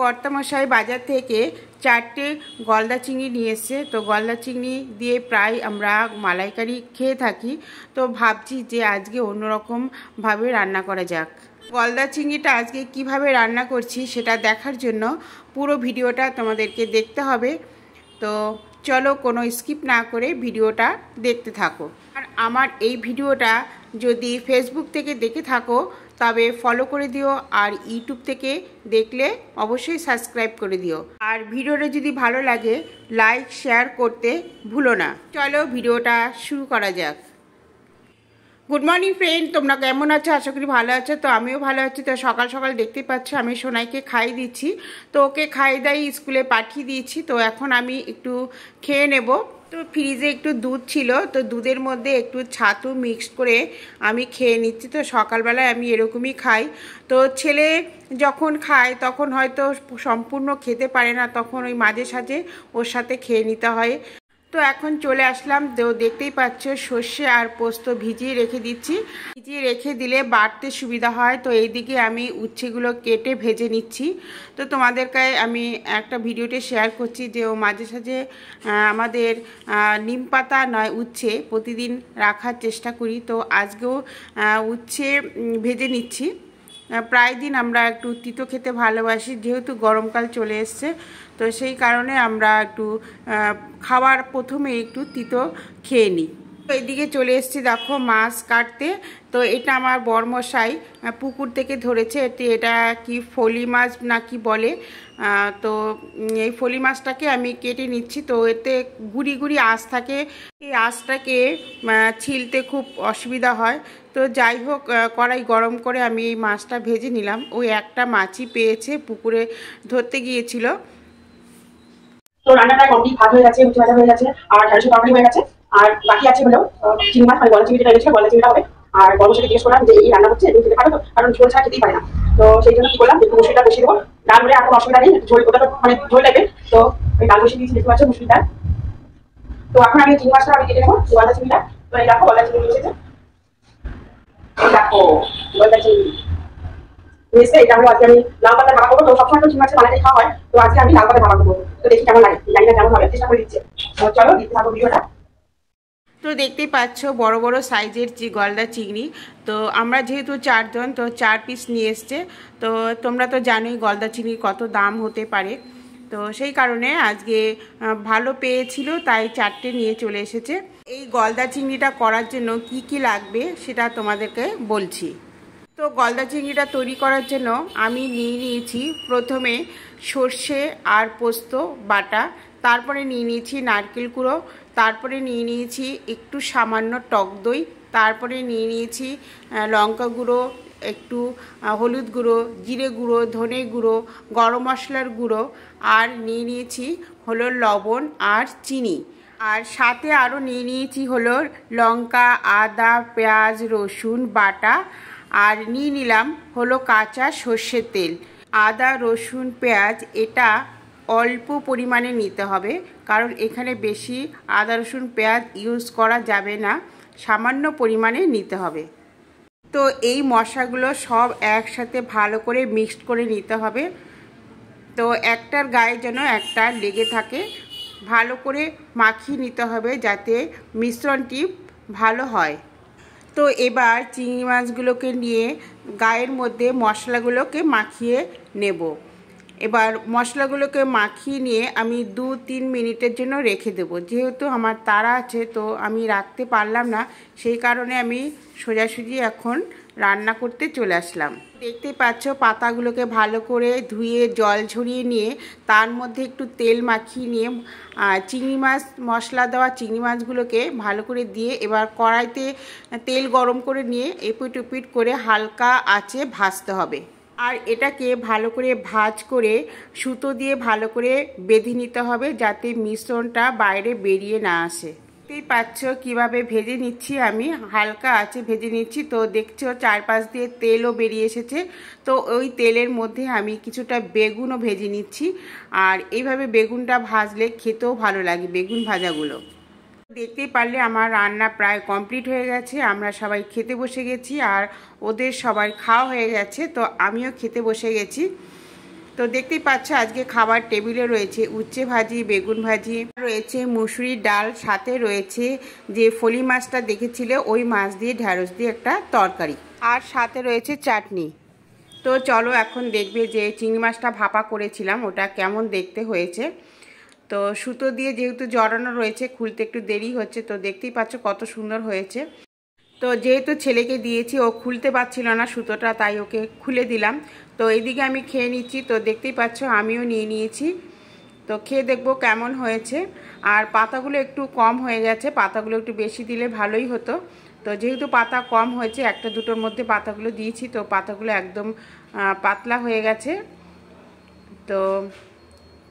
কর্তামশাই বাজার থেকে 4টে গলদা চিংড়ি নিয়ে এসছে। তো গলদা চিংড়ি দিয়ে প্রায় আমরা মালাইকারি খেয়ে থাকি। তো ভাবছি যে আজকে অন্যরকমভাবে রান্না করা যাক। গলদা চিংড়িটা আজকে কিভাবে রান্না করছি সেটা দেখার জন্য পুরো ভিডিওটা তোমাদেরকে দেখতে হবে। তো চলো কোনো স্কিপ না করে ভিডিওটা দেখতে থাকো। আর আমার এই ভিডিওটা যদি ফেসবুক থেকে দেখে থাকো তবে ফলো করে দিও, আর ইউটিউব থেকে দেখলে অবশ্যই সাবস্ক্রাইব করে দিও। আর ভিডিওটা যদি ভালো লাগে লাইক শেয়ার করতে ভুলো না। চলো ভিডিওটা শুরু করা যাক। গুড মর্নিং ফ্রেন্ড, তোমরা কেমন আছো? আশা করি ভালো আছো। তো আমিও ভালো আছি। তো সকাল সকাল দেখতেই পাচ্ছ আমি সোনাইকে খাইয়ে দিচ্ছি। তো ওকে খাইয়ে দাই স্কুলে পাঠিয়ে দিয়েছি। তো এখন আমি একটু খেয়ে নেব। তো ফ্রিজে একটু দুধ ছিল, তো দুধের মধ্যে একটু ছাতু মিক্সড করে আমি খেয়ে নিচ্ছি। তো সকালবেলায় আমি এরকমই খাই। তো ছেলে যখন খায় তখন হয়তো সম্পূর্ণ খেতে পারে না, তখন ওই মাঝে সাঝে ওর সাথে খেয়ে নিতে হয়। তো এখন চলে আসলাম। তো দেখতেই পাচ্ছ সর্ষে আর পোস্ত ভিজিয়ে রেখে দিচ্ছি। ভিজিয়ে রেখে দিলে বাড়তে সুবিধা হয়। তো এইদিকে আমি উচ্ছেগুলো কেটে ভেজে নিচ্ছি। তো তোমাদেরকে আমি একটা ভিডিওতে শেয়ার করছি যে ও মাঝে সাঝে আমাদের নিম পাতা নয় উচ্ছে প্রতিদিন রাখার চেষ্টা করি। তো আজকেও উচ্ছে ভেজে নিচ্ছি। প্রায় দিন আমরা একটু তিতো খেতে ভালোবাসি, যেহেতু গরমকাল চলে এসছে। তো সেই কারণে আমরা একটু খাওয়ার প্রথমে একটু তিতো খেয়ে নিই। তো এইদিকে চলে এসেছি দেখো মাছ কাটতে। তো এটা আমার বরমশাই পুকুর থেকে ধরেছে। এটা কি ফলি মাছ না কি বলে। তো এই ফলি মাছটাকে আমি কেটে নিচ্ছি। তো এতে গুড়ি গুড়ি আঁশ থাকে, এই আঁশটাকে ছিলতে খুব অসুবিধা হয়। তো যাই হোক, কড়াই গরম করে আমি এই মাছটা ভেজে নিলাম। ওই একটা মাছই পেয়েছে, পুকুরে ধরতে গিয়েছিল। তো রান্নাটা কমপ্লিট, ভাত হয়ে গেছে, উচ্ছে ভাজা হয়ে গেছে, আর ঢেঁড়সের তরকারি হয়ে গেছে। আর বাকি আছে হলো চিংড়ি মাছ, মানে গলদা চিংড়িটা এনেছিল, গলদা চিংড়িটা হবে। আর বড়মশাইকে জিজ্ঞেস করলাম যে এই রান্না হচ্ছে, তুমি খেতে পারো তো? কারণ ঝোল ছাড়া খেতেই পারে না। তো সেই জন্য কি করলাম, একটু মুসুরিটা বসিয়ে দেবো। ডাল হলে আর কোনো অসুবিধা নেই, ঝোল ওটা তো মানে ঝোল টাইপের। তো ওই ডাল বসিয়ে দিয়েছি, দেখতে পাচ্ছ মুসুরি ডাল। তো এখন আমি চিংড়ি মাছটা আমি কেটে নেবো, গলদা চিংড়িটা। তো এই দেখো গলদা চিংড়ি এসেছে, এই দেখো গলদা চিংড়ি এসে। এটা আমি আজকে আমি লাল পাতা ভাড়া করবো। তো সবসময় তো চিংড়ি মাছের মালাইটাই খাওয়া হয়, তো আজকে আমি লাল পাতা ভাড়া করবো। তো দেখি কেমন লাগে, জানি না কেমন হবে, চেষ্টা করে দিচ্ছে। তো চলো দেখতে থাকো ভিডিওটা। তো দেখতেই পাচ্ছ বড় বড় সাইজের যে গলদা চিংড়ি। তো আমরা যেহেতু 4 জন, তো 4 পিস নিয়ে এসছে। তো তোমরা তো জানোই গলদা চিংড়ির কত দাম হতে পারে। তো সেই কারণে আজকে ভালো পেয়েছিল, তাই 4টে নিয়ে চলে এসেছে। এই গলদা চিংড়িটা করার জন্য কি কি লাগবে সেটা তোমাদেরকে বলছি। তো গলদা চিংড়িটা তৈরি করার জন্য আমি নিয়ে নিয়েছি প্রথমে সর্ষে আর পোস্ত বাটা, তারপরে নিয়ে নিয়েছি নারকেল কুড়ো, তারপরে নিয়ে নিয়েছি একটু সামান্য টক দই, তারপরে নিয়ে নিয়েছি লঙ্কা গুঁড়ো, একটু হলুদ গুঁড়ো, জিরে গুঁড়ো, ধনে গুঁড়ো, গরম মশলার গুঁড়ো, আর নিয়ে নিয়েছি হলো লবণ আর চিনি। আর সাথে আরও নিয়ে নিয়েছি হলো লঙ্কা, আদা, পেঁয়াজ, রসুন বাটা, আর নিয়ে নিলাম হলো কাঁচা সর্ষের তেল। আদা, রসুন, পেঁয়াজ এটা অল্প পরিমাণে নিতে হবে, কারণ এখানে বেশি আদা, রসুন, পেঁয়াজ ইউজ করা যাবে না, সামান্য পরিমাণে নিতে হবে। তো এই মশলাগুলো সব একসাথে ভালো করে মিক্সড করে নিতে হবে। তো একটার গায়ে যেন একটা লেগে থাকে, ভালো করে মাখিয়ে নিতে হবে যাতে মিশ্রণটি ভালো হয়। তো এবার চিংড়ি মাছগুলোকে নিয়ে গায়ের মধ্যে মশলাগুলোকে মাখিয়ে নেব। এবার মশলাগুলোকে মাখিয়ে নিয়ে আমি 2-3 মিনিটের জন্য রেখে দেব। যেহেতু আমার তাড়া আছে, তো আমি রাখতে পারলাম না, সেই কারণে আমি সোজাসুজি এখন রান্না করতে চলে আসলাম। দেখতে পাচ্ছ পাতাগুলোকে ভালো করে ধুয়ে জল ঝরিয়ে নিয়ে তার মধ্যে একটু তেল মাখিয়ে নিয়ে চিংড়ি মাছ, মশলা দেওয়া চিংড়ি মাছগুলোকে ভালো করে দিয়ে এবার কড়াইতে তেল গরম করে নিয়ে এপিট ওপিট করে হালকা আঁচে ভাজতে হবে। আর এটাকে ভালো করে ভাজ করে সুতো দিয়ে ভালো করে বেঁধে নিতে হবে, যাতে মিশ্রণটা বাইরে বেরিয়ে না আসে। দেখতেই পাচ্ছ কিভাবে ভেজে নিচ্ছি, আমি হালকা আঁচে ভেজে নিচ্ছি। তো দেখছো চারপাশ দিয়ে তেলও বেরিয়ে এসেছে। তো ওই তেলের মধ্যে আমি কিছুটা বেগুনও ভেজে নিচ্ছি। আর এইভাবে বেগুনটা ভাজলে খেতেও ভালো লাগে, বেগুন ভাজাগুলো। দেখতেই পারলে আমার রান্না প্রায় কমপ্লিট হয়ে গেছে। আমরা সবাই খেতে বসে গেছি, আর ওদের সবাই খাওয়া হয়ে গেছে। তো আমিও খেতে বসে গেছি। তো দেখতেই পাচ্ছ আজকে খাবার টেবিলে রয়েছে উচ্ছে ভাজি, বেগুন ভাজি, রয়েছে মুসুরির ডাল, সাথে রয়েছে যে ফলি মাছটা দেখেছিলে ওই মাছ দিয়ে ঢ্যাঁড়স দিয়ে একটা তরকারি, আর সাথে রয়েছে চাটনি। তো চলো এখন দেখবে যে চিংড়ি মাছটা ভাপা করেছিলাম ওটা কেমন দেখতে হয়েছে। তো সুতো দিয়ে যেহেতু জড়ানো রয়েছে খুলতে একটু দেরি হচ্ছে, তো দেখতেই পাচ্ছ কত সুন্দর হয়েছে। তো যেহেতু ছেলেকে দিয়েছি ও খুলতে পারছিল না সুতোটা, তাই ওকে খুলে দিলাম। তো এইদিকে আমি খেয়ে নিচ্ছি, তো দেখতেই পাচ্ছ আমিও নিয়ে নিয়েছি। তো খেয়ে দেখবো কেমন হয়েছে। আর পাতাগুলো একটু কম হয়ে গেছে, পাতাগুলো একটু বেশি দিলে ভালোই হতো। তো যেহেতু পাতা কম হয়েছে, একটা দুটোর মধ্যে পাতাগুলো দিয়েছি, তো পাতাগুলো একদম পাতলা হয়ে গেছে। তো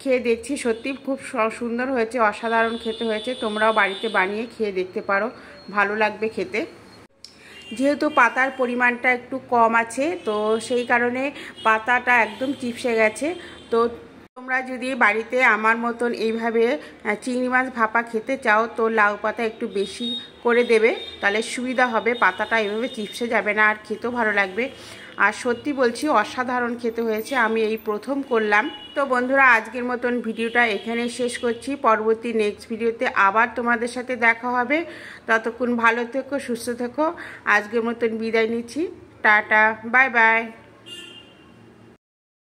খেয়ে দেখছি সত্যি খুব সুন্দর হয়েছে, অসাধারণ খেতে হয়েছে। তোমরাও বাড়িতে বানিয়ে খেয়ে দেখতে পারো, ভালো লাগবে খেতে। যেহেতু পাতার পরিমাণটা একটু কম আছে, তো সেই কারণে পাতাটা একদম চিপসে গেছে। তো তোমরা যদি বাড়িতে আমার মতন এইভাবে চিংড়ি মাছ ভাপা খেতে চাও, তো লাউ পাতা একটু বেশি করে দেবে, তাহলে সুবিধা হবে, পাতাটা এভাবে চিপসে যাবে না, আর খেতেও ভালো লাগবে। আর সত্যি বলছি অসাধারণ খেতে হয়েছে, আমি এই প্রথম করলাম। তো বন্ধুরা আজকের মতন ভিডিওটা এখানে শেষ করছি, পরবর্তী নেক্সট ভিডিওতে আবার তোমাদের সাথে দেখা হবে। ততক্ষণ ভালো থেকো, সুস্থ থেকো। আজকের মতন বিদায় নিচ্ছি, টাটা, বাই বাই।